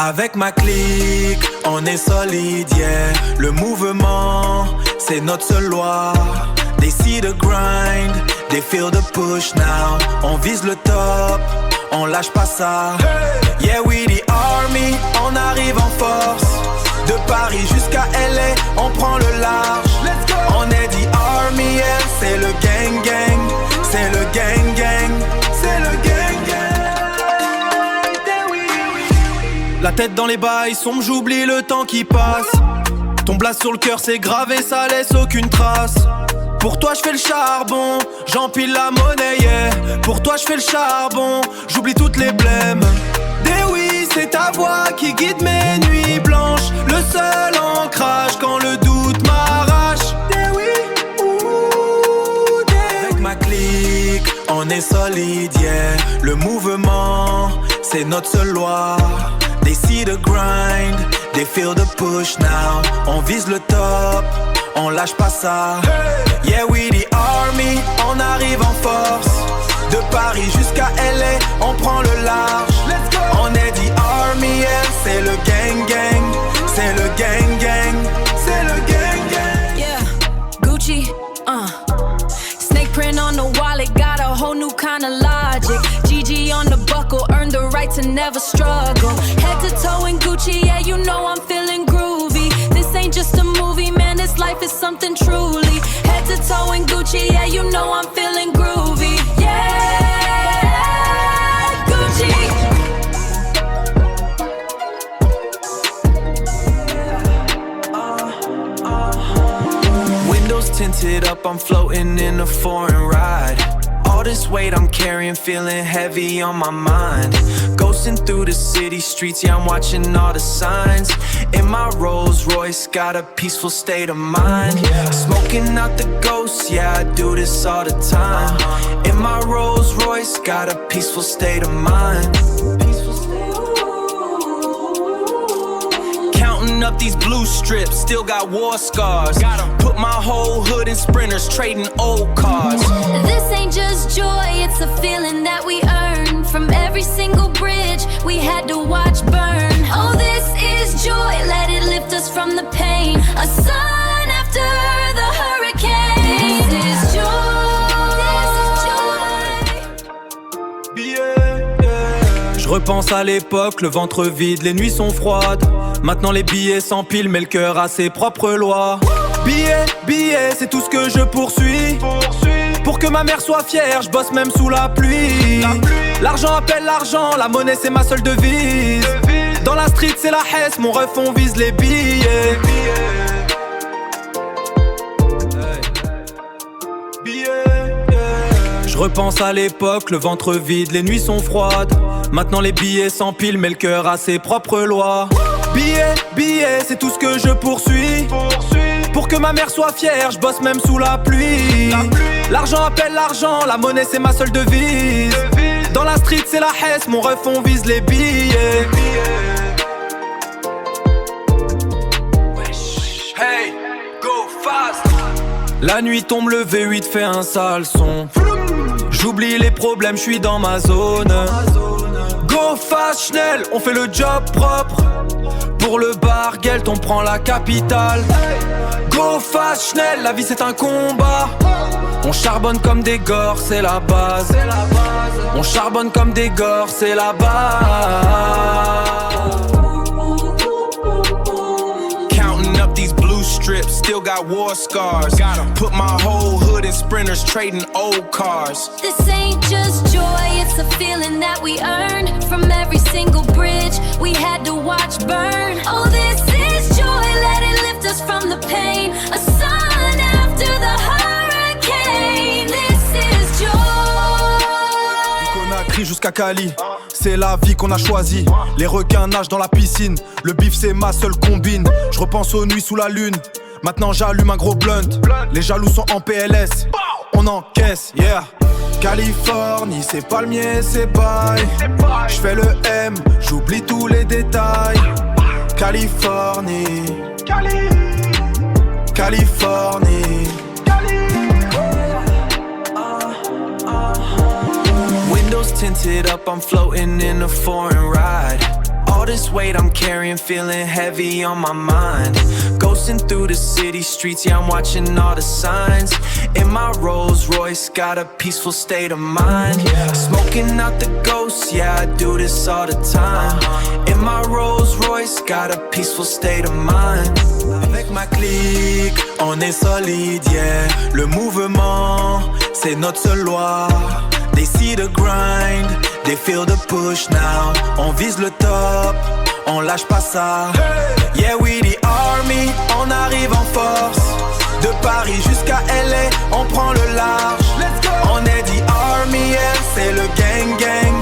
Avec ma clique, on est solide, yeah. Le mouvement, c'est notre seule loi. They see the grind, they feel the push now. On vise le top, on lâche pas ça. Yeah, we the army, on arrive en force. De Paris jusqu'à LA, on prend le large. On est the army, yeah. C'est le gang gang, c'est le gang gang, c'est le gang gang. La tête dans les bails, sombre, j'oublie le temps qui passe. Ton blast sur le cœur, c'est gravé, ça laisse aucune trace. Pour toi je fais le charbon, j'empile la monnaie, yeah. Pour toi je fais le charbon, j'oublie toutes les blêmes. Des oui, c'est ta voix qui guide mes nuits blanches. Le seul ancrage quand le doute m'arrache. Des oui, avec ma clique, on est solide, yeah. Le mouvement, c'est notre seule loi. They see the grind, they feel the push now. On vise le top, on lâche pas ça. Yeah, we the army, on arrive en force. De Paris jusqu'à LA, on prend le large. On est the army, yeah. C'est le gang gang, c'est le gang gang, c'est le gang gang. Yeah, Gucci, snake print on the wallet, got a whole new kind of logic. GG on the buckle, earned the right to never struggle. Head to toe in Gucci, yeah, you know I'm feeling groovy. This ain't just a movie, man, this life is something truly. Head to toe in Gucci, yeah, you know I'm feeling groovy. Yeah, Gucci. Windows tinted up, I'm floating in a foreign ride. All this weight I'm carrying, feeling heavy on my mind. Ghosting through the city streets, yeah, I'm watching all the signs. In my Rolls Royce, got a peaceful state of mind. Smoking out the ghosts, yeah, I do this all the time. In my Rolls Royce, got a peaceful state of mind. Counting up these blue strips, still got war scars. Put my whole hood in sprinters, trading old cars. This ain't just joy, it's a feeling that we earn from every single bridge we had to watch burn. Oh, this is joy, let it lift us from the pain. A sun after the hurricane. This is joy. Je repense à l'époque, le ventre vide, les nuits sont froides. Maintenant les billets s'empilent, mais le cœur a ses propres lois. Billets, billets, c'est tout ce que je poursuis. Pour que ma mère soit fière, je bosse même sous la pluie. L'argent appelle l'argent, la monnaie c'est ma seule devise. Dans la street c'est la hesse, mon ref on vise les billets. Je repense à l'époque, le ventre vide, les nuits sont froides. Maintenant les billets s'empilent, mais le cœur a ses propres lois. Billets, billets, c'est tout ce que je poursuis. Pour que ma mère soit fière, je bosse même sous la pluie. L'argent appelle l'argent, la monnaie c'est ma seule devise. Dans la street c'est la hesse, mon ref on vise les billets. Hey, go fast. La nuit tombe, le V8 fait un sale son. J'oublie les problèmes, je suis dans ma zone. Go fast, Schnell, on fait le job propre. Pour le barguel, on prend la capitale. Go fast, Schnell, la vie c'est un combat. On charbonne comme des gores, c'est la base. On charbonne comme des gores, c'est la base. Counting up these blue strips, still got war scars. Put my whole hood in sprinters, trading old cars. This ain't just joy, it's a feeling that we earned from every single bridge we had to watch burn. Oh, this is joy, let it lift us from the pain. A sun after the hurricane. This is joy. Conakry jusqu'à Cali, c'est la vie qu'on a choisie. Les requins nagent dans la piscine, le bif c'est ma seule combine. Je repense aux nuits sous la lune, maintenant j'allume un gros blunt. Les jaloux sont en PLS, on encaisse, yeah. Californie, c'est palmier, c'est bail. J'fais le M, j'oublie tous les détails. Californie, Californie. Windows tinted up, I'm floating in a foreign ride. All this weight I'm carrying, feeling heavy on my mind. Ghosting through the city streets, yeah, I'm watching all the signs. In my Rolls Royce, got a peaceful state of mind. Smoking out the ghost, yeah, I do this all the time. In my Rolls Royce, got a peaceful state of mind. Avec ma clique, on est solide, yeah. Le mouvement, c'est notre seule loi. They see the grind, they feel the push now. On vise le top, on lâche pas ça. Yeah, we the army, on arrive en force. De Paris jusqu'à LA, on prend le large. On est the army, yeah, c'est le gang gang.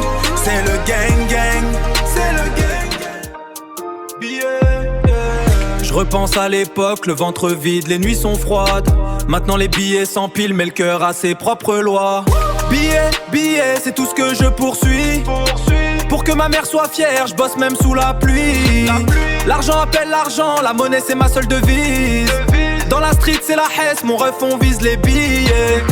C'est le gang gang, c'est le gang gang. Yeah. Je repense à l'époque, le ventre vide, les nuits sont froides. Maintenant les billets s'empilent, mais le cœur a ses propres lois. Billets, c'est tout ce que je poursuis. Pour que ma mère soit fière, je bosse même sous la pluie. L'argent appelle l'argent, la monnaie c'est ma seule devise. Dans la street c'est la hesse, mon ref on vise les billets.